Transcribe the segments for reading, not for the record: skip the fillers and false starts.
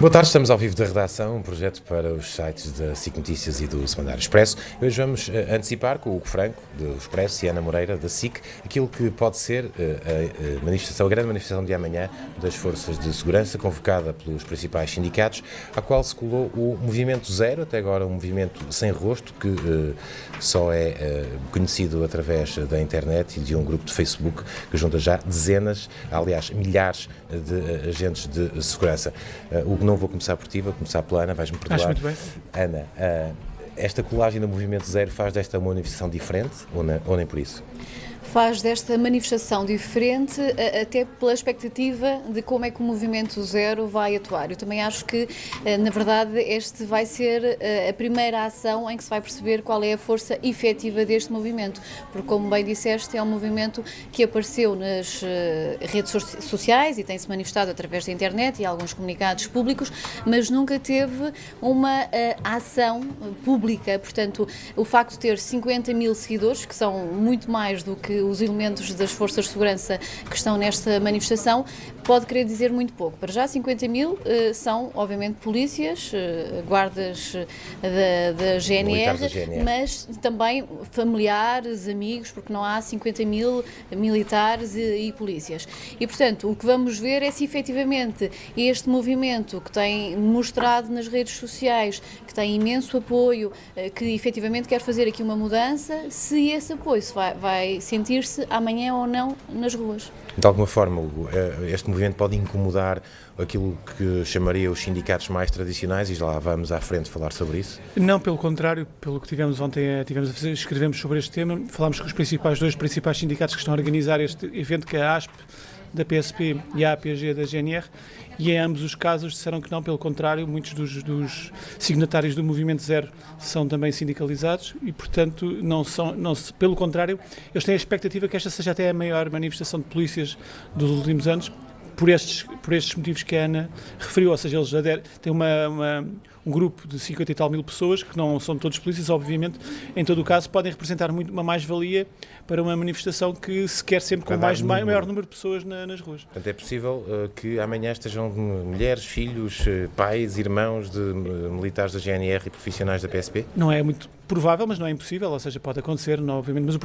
Boa tarde, estamos ao vivo da redação, um projeto para os sites da SIC Notícias e do Semanário Expresso. Hoje vamos antecipar com o Hugo Franco, do Expresso, e Ana Moreira, da SIC, aquilo que pode ser a grande manifestação de amanhã das forças de segurança, convocada pelos principais sindicatos, à qual se colou o Movimento Zero, até agora um movimento sem rosto, que só é conhecido através da internet e de um grupo de Facebook que junta já dezenas, aliás, milhares de agentes de segurança. Hugo, não vou começar por ti, vou começar pela Ana, vais-me perdoar. Acho muito bem. Ana, esta colagem do Movimento Zero faz desta uma manifestação diferente ou nem por isso? Faz desta manifestação diferente até pela expectativa de como é que o Movimento Zero vai atuar. Eu também acho que, na verdade, este vai ser a primeira ação em que se vai perceber qual é a força efetiva deste movimento, porque, como bem disseste, é um movimento que apareceu nas redes sociais e tem-se manifestado através da internet e alguns comunicados públicos, mas nunca teve uma ação pública. Portanto, o facto de ter 50 mil seguidores, que são muito mais do que os elementos das forças de segurança que estão nesta manifestação, pode querer dizer muito pouco. Para já, 50 mil são, obviamente, polícias, guardas da GNR, mas também familiares, amigos, porque não há 50 mil militares e polícias. E, portanto, o que vamos ver é se, efetivamente, este movimento que tem mostrado nas redes sociais, que tem imenso apoio, que, efetivamente, quer fazer aqui uma mudança, se esse apoio vai sentir-se amanhã ou não nas ruas. De alguma forma, este movimento pode incomodar aquilo que chamaria os sindicatos mais tradicionais, e já lá vamos à frente falar sobre isso? Não, pelo contrário, pelo que tivemos ontem, escrevemos sobre este tema, falámos com os dois principais sindicatos que estão a organizar este evento, que é a ASP, da PSP, e a APG, da GNR, e em ambos os casos disseram que não, pelo contrário, muitos dos signatários do Movimento Zero são também sindicalizados e, portanto, pelo contrário, eles têm a expectativa que esta seja até a maior manifestação de polícias dos últimos anos, por estes motivos que a Ana referiu, ou seja, eles têm um grupo de 50 e tal mil pessoas, que não são todos polícias, obviamente, em todo o caso, podem representar muito uma mais-valia para uma manifestação que se quer sempre com maior número de pessoas nas ruas. Portanto, é possível que amanhã estejam mulheres, filhos, pais, irmãos de militares da GNR e profissionais da PSP? Não é muito provável, mas não é impossível, ou seja, pode acontecer, não, obviamente, mas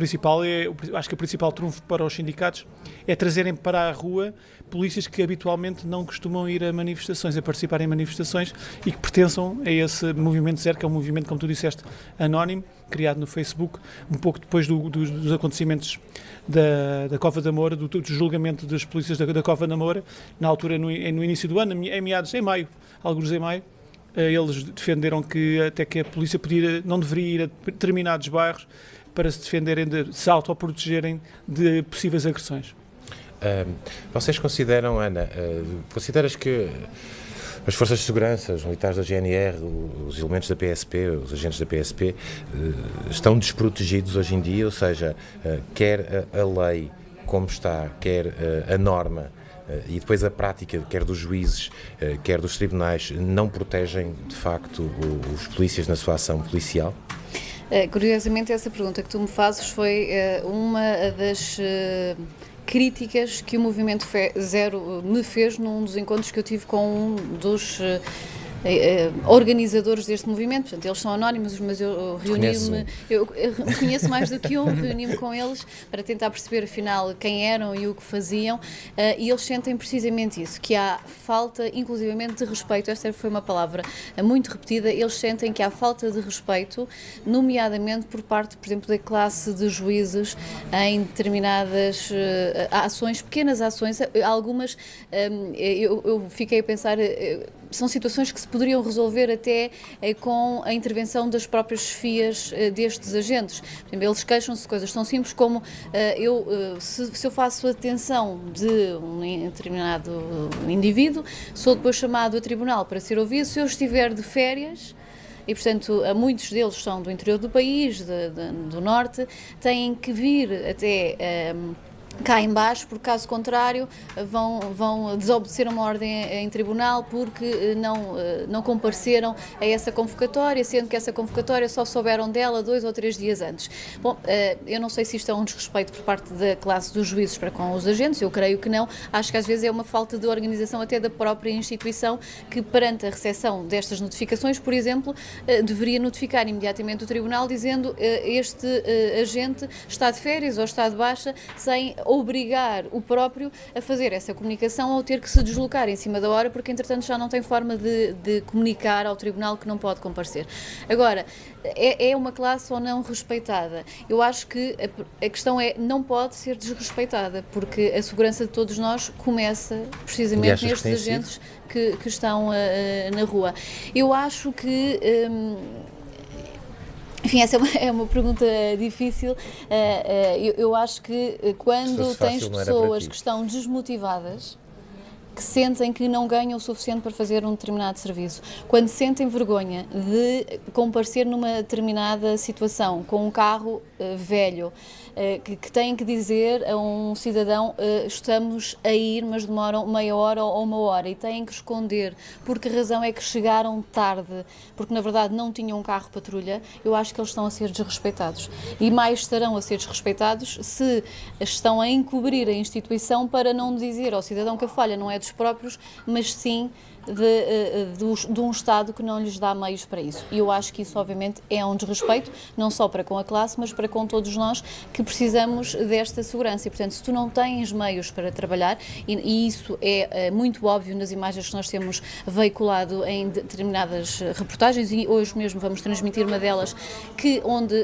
acho que o principal trunfo para os sindicatos é trazerem para a rua polícias que habitualmente não costumam ir a manifestações, a participar em manifestações e que pertençam a esse Movimento Zero, que é um movimento, como tu disseste, anónimo, criado no Facebook, um pouco depois dos acontecimentos da Cova da Moura, do julgamento das polícias da Cova da Moura, na altura, no início do ano, em maio, alguns em maio. Eles defenderam que até que a polícia não deveria ir a determinados bairros para se defenderem, se autoprotegerem de possíveis agressões. Vocês consideram, Ana, consideras que as forças de segurança, os militares da GNR, os elementos da PSP, os agentes da PSP, estão desprotegidos hoje em dia? Ou seja, quer a lei como está, quer a norma, e depois a prática, quer dos juízes, quer dos tribunais, não protegem, de facto, os polícias na sua ação policial? Curiosamente, essa pergunta que tu me fazes foi uma das críticas que o Movimento Zero me fez num dos encontros que eu tive com um dos organizadores deste movimento. Portanto, eles são anónimos, mas eu reuni-me, eu conheço mais do que um, reuni-me com eles para tentar perceber afinal quem eram e o que faziam, e eles sentem precisamente isso, que há falta inclusivamente de respeito. Esta foi uma palavra muito repetida. Eles sentem que há falta de respeito, nomeadamente por parte, por exemplo, da classe de juízes em determinadas ações, pequenas ações, algumas, eu fiquei a pensar, são situações que se poderiam resolver até com a intervenção das próprias chefias destes agentes. Por exemplo, eles queixam-se de coisas tão simples como se eu faço a detenção de um determinado indivíduo, sou depois chamado a tribunal para ser ouvido, se eu estiver de férias, e, portanto, muitos deles são do interior do país, do norte, têm que vir até cá em baixo, porque caso contrário vão desobedecer uma ordem em tribunal porque não compareceram a essa convocatória, sendo que essa convocatória só souberam dela 2 ou 3 dias antes. Bom, eu não sei se isto é um desrespeito por parte da classe dos juízes para com os agentes, eu creio que não, acho que às vezes é uma falta de organização até da própria instituição que perante a recepção destas notificações, por exemplo, deveria notificar imediatamente o tribunal dizendo este agente está de férias ou está de baixa, sem obrigar o próprio a fazer essa comunicação ou ter que se deslocar em cima da hora, porque entretanto já não tem forma de comunicar ao tribunal que não pode comparecer. Agora, é uma classe ou não respeitada? Eu acho que a questão é, não pode ser desrespeitada, porque a segurança de todos nós começa precisamente nestes agentes que estão na rua. Eu acho que... enfim, essa é uma pergunta difícil. Eu acho que quando tens pessoas que estão desmotivadas, que sentem que não ganham o suficiente para fazer um determinado serviço, quando sentem vergonha de comparecer numa determinada situação com um carro velho, que têm que dizer a um cidadão estamos a ir, mas demoram meia hora ou uma hora, e têm que esconder porque a razão é que chegaram tarde, porque na verdade não tinham um carro patrulha, eu acho que eles estão a ser desrespeitados. E mais estarão a ser desrespeitados se estão a encobrir a instituição para não dizer ao cidadão que a falha não é dos próprios, mas sim de um Estado que não lhes dá meios para isso. E eu acho que isso, obviamente, é um desrespeito, não só para com a classe, mas para com todos nós que precisamos desta segurança. E, portanto, se tu não tens meios para trabalhar, e isso é muito óbvio nas imagens que nós temos veiculado em determinadas reportagens, e hoje mesmo vamos transmitir uma delas, onde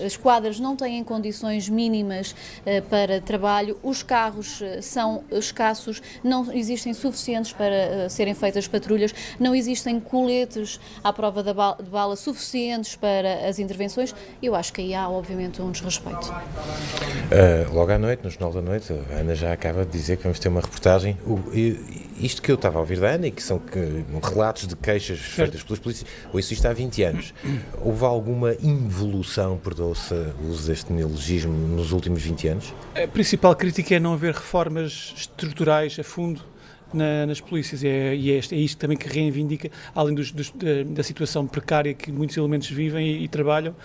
as quadras não têm condições mínimas para trabalho, os carros são escassos, não existem suficientes para serem feitas patrulhas, não existem coletes à prova de bala suficientes para as intervenções. Eu acho que aí há, obviamente, um desrespeito. Logo à noite, no Jornal da Noite, a Ana já acaba de dizer que vamos ter uma reportagem. Isto que eu estava a ouvir da Ana, e que são relatos de queixas feitas pelos polícias, ouço isto há 20 anos. Houve alguma involução, perdoa-se o uso deste neologismo, nos últimos 20 anos? A principal crítica é não haver reformas estruturais a fundo nas polícias, e é isto também que reivindica, além da situação precária que muitos elementos vivem e trabalham.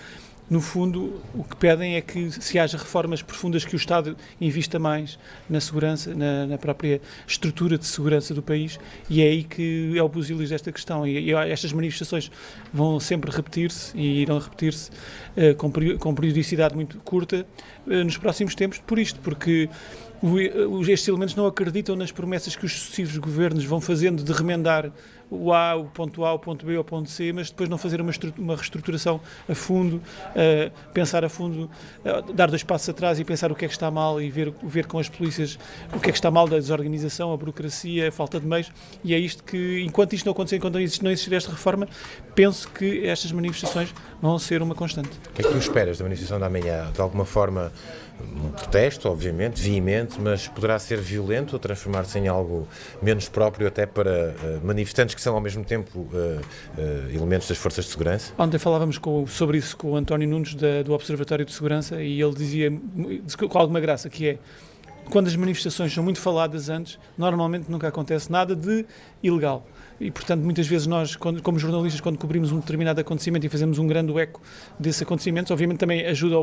No fundo, o que pedem é que se haja reformas profundas, que o Estado invista mais na segurança, na própria estrutura de segurança do país, e é aí que é o busilis desta questão. E estas manifestações vão sempre repetir-se, e irão repetir-se com periodicidade muito curta nos próximos tempos, porque estes elementos não acreditam nas promessas que os sucessivos governos vão fazendo de remendar o ponto A, o ponto B ou o ponto C, mas depois não fazer uma reestruturação a fundo, pensar a fundo, dar 2 passos atrás e pensar o que é que está mal, e ver com as polícias o que é que está mal da desorganização, a burocracia, a falta de meios, e é isto que, enquanto isto não acontecer, enquanto não existir esta reforma, penso que estas manifestações vão ser uma constante. O que é que tu esperas da manifestação da manhã? De alguma forma, um protesto, obviamente, veemente, mas poderá ser violento ou transformar-se em algo menos próprio até para manifestantes que são ao mesmo tempo elementos das forças de segurança? Ontem falávamos sobre isso com o António Nunes do Observatório de Segurança, e ele dizia com alguma graça que quando as manifestações são muito faladas antes, normalmente nunca acontece nada de ilegal. E, portanto, muitas vezes nós, como jornalistas, quando cobrimos um determinado acontecimento e fazemos um grande eco desses acontecimentos, obviamente também ajuda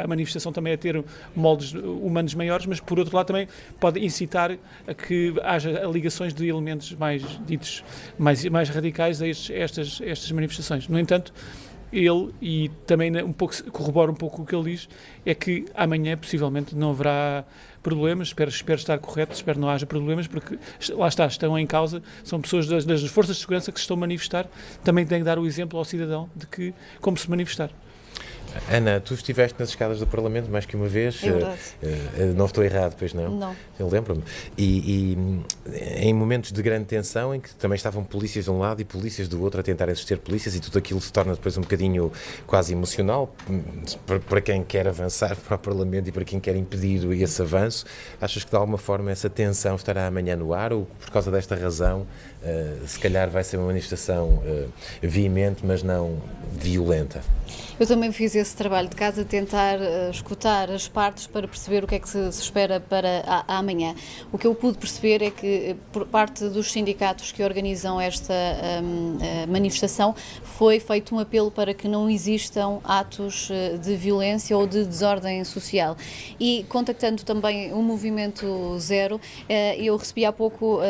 a manifestação também a ter moldes humanos maiores, mas, por outro lado, também pode incitar a que haja ligações de elementos mais ditos, mais radicais a estas manifestações. No entanto, ele, e também corrobora um pouco o que ele diz, é que amanhã possivelmente não haverá problemas, espero estar correto, espero não haja problemas, porque lá estão em causa, são pessoas das forças de segurança que se estão a manifestar, também têm que dar o exemplo ao cidadão de como se manifestar. Ana, tu estiveste nas escadas do Parlamento mais que uma vez. É verdade. Não estou errado, pois não? Não. Eu lembro-me. E em momentos de grande tensão, em que também estavam polícias de um lado e polícias do outro a tentarem suster polícias, e tudo aquilo se torna depois um bocadinho quase emocional para quem quer avançar para o Parlamento e para quem quer impedir esse avanço. Achas que de alguma forma essa tensão estará amanhã no ar, ou por causa desta razão se calhar vai ser uma manifestação veemente, mas não violenta? Eu também fiz esse trabalho de casa, tentar escutar as partes para perceber o que é que se espera para amanhã. O que eu pude perceber é que, por parte dos sindicatos que organizam esta manifestação, foi feito um apelo para que não existam atos de violência ou de desordem social. E, contactando também o Movimento Zero, eu recebi há pouco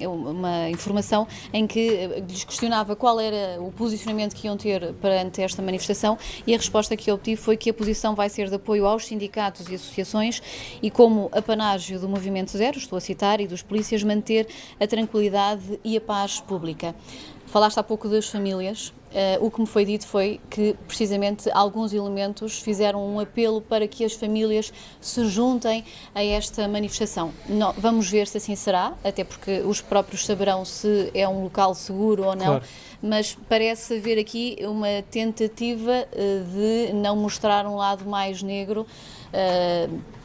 uma informação em que lhes questionava qual era o posicionamento que iam ter perante esta manifestação, e a resposta que eu obtive foi que a posição vai ser de apoio aos sindicatos e associações e, como apanágio do Movimento Zero, estou a citar, e dos polícias, manter a tranquilidade e a paz pública. Falaste há pouco das famílias. O que me foi dito foi que, precisamente, alguns elementos fizeram um apelo para que as famílias se juntem a esta manifestação. Vamos ver se assim será, até porque os próprios saberão se é um local seguro ou não. Claro. Mas parece haver aqui uma tentativa de não mostrar um lado mais negro,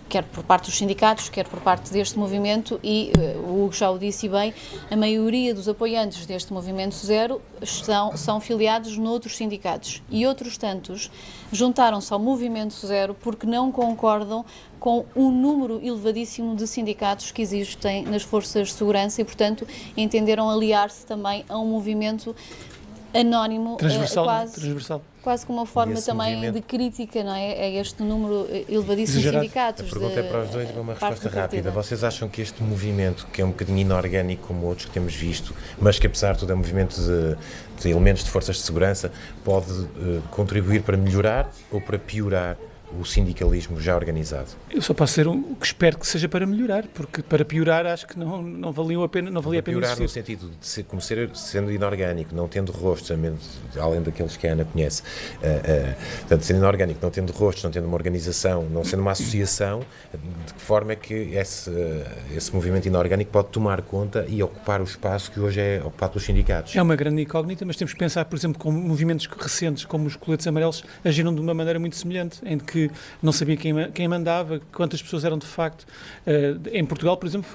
quer por parte dos sindicatos, quer por parte deste movimento, e o Hugo já o disse bem, a maioria dos apoiantes deste Movimento Zero são filiados noutros sindicatos, e outros tantos juntaram-se ao Movimento Zero porque não concordam com o número elevadíssimo de sindicatos que existem nas forças de segurança e, portanto, entenderam aliar-se também a um movimento anónimo, transversal. Quase como uma forma também de crítica, não é? É este número elevadíssimo de sindicatos. A pergunta é para os dois e uma resposta rápida. Vocês acham que este movimento, que é um bocadinho inorgânico como outros que temos visto, mas que apesar de tudo é um movimento de elementos de forças de segurança, pode contribuir para melhorar ou para piorar o sindicalismo já organizado? Eu só posso dizer o que espero que seja para melhorar, porque para piorar acho que não valia a pena. Não valia a pena piorar existir. No sentido de sendo inorgânico, não tendo rostos, além daqueles que a Ana conhece, portanto, sendo inorgânico, não tendo rostos, não tendo uma organização, não sendo uma associação, de que forma é que esse movimento inorgânico pode tomar conta e ocupar o espaço que hoje é ocupado pelos sindicatos? É uma grande incógnita, mas temos que pensar, por exemplo, como movimentos recentes, como os coletes amarelos, agiram de uma maneira muito semelhante, em que não sabia quem mandava, quantas pessoas eram de facto. Em Portugal, por exemplo,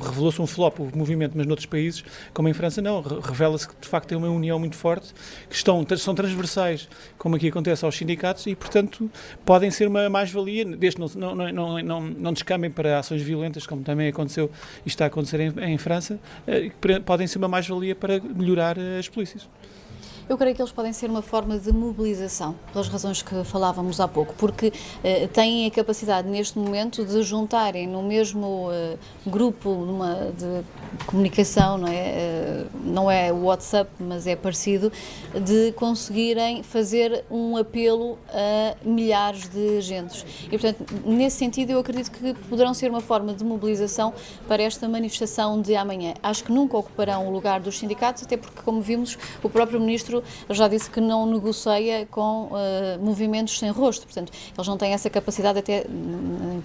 revelou-se um flop o movimento, mas noutros países, como em França, não. Revela-se que de facto tem uma união muito forte, que são transversais, como aqui acontece aos sindicatos, e portanto podem ser uma mais-valia, desde não descambem para ações violentas, como também aconteceu e está a acontecer em França, podem ser uma mais-valia para melhorar as polícias. Eu creio que eles podem ser uma forma de mobilização, pelas razões que falávamos há pouco, porque têm a capacidade neste momento de juntarem no mesmo grupo de comunicação, não é o WhatsApp, mas é parecido, de conseguirem fazer um apelo a milhares de agentes. E, portanto, nesse sentido, eu acredito que poderão ser uma forma de mobilização para esta manifestação de amanhã. Acho que nunca ocuparão o lugar dos sindicatos, até porque, como vimos, o próprio Ministro já disse que não negocia com movimentos sem rosto, portanto, eles não têm essa capacidade, até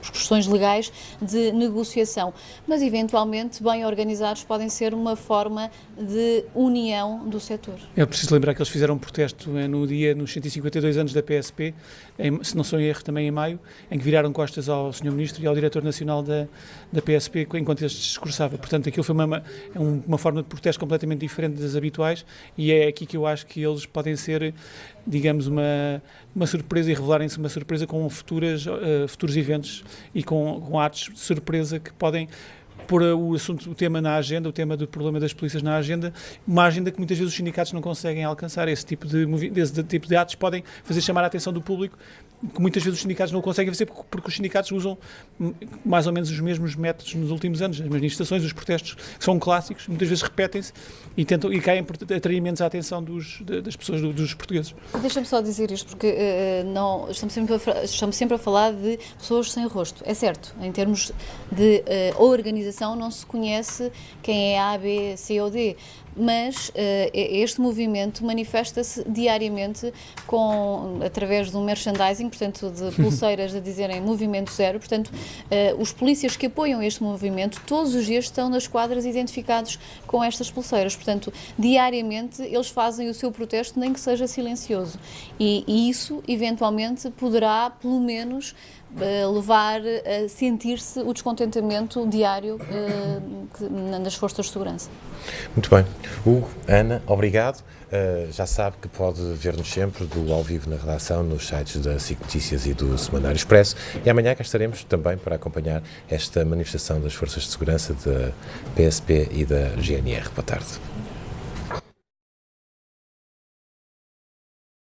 por questões legais, de negociação, mas eventualmente bem organizados podem ser uma forma de união do setor. É preciso lembrar que eles fizeram um protesto nos 152 anos da PSP, se não sou em erro também em maio, em que viraram costas ao Sr. Ministro e ao Diretor Nacional da PSP enquanto ele discursava. Portanto, aquilo foi uma forma de protesto completamente diferente das habituais, e é aqui que eu acho que eles podem ser, digamos, uma surpresa, e revelarem-se uma surpresa com futuros eventos e com atos de surpresa que podem pôr o tema na agenda, o tema do problema das polícias na agenda, uma agenda que muitas vezes os sindicatos não conseguem alcançar. Esse tipo de atos podem fazer chamar a atenção do público, que muitas vezes os sindicatos não conseguem fazer, porque os sindicatos usam mais ou menos os mesmos métodos nos últimos anos. As manifestações, os protestos, que são clássicos, muitas vezes repetem-se e caem por atrair menos a atenção das pessoas, dos portugueses. Deixa-me só dizer isto, porque estamos sempre a falar de pessoas sem rosto. É certo, em termos de organização não se conhece quem é A, B, C ou D, mas este movimento manifesta-se diariamente através de um merchandising, portanto, de pulseiras a dizerem Movimento Zero. Portanto, os polícias que apoiam este movimento todos os dias estão nas quadras identificados com estas pulseiras. Portanto, diariamente eles fazem o seu protesto, nem que seja silencioso. E isso, eventualmente, poderá, pelo menos, levar a sentir-se o descontentamento diário nas forças de segurança. Muito bem. Hugo, Ana, obrigado. Já sabe que pode ver-nos sempre ao vivo na redação, nos sites da SIC Notícias e do Semanário Expresso. E amanhã cá estaremos também para acompanhar esta manifestação das Forças de Segurança da PSP e da GNR. Boa tarde.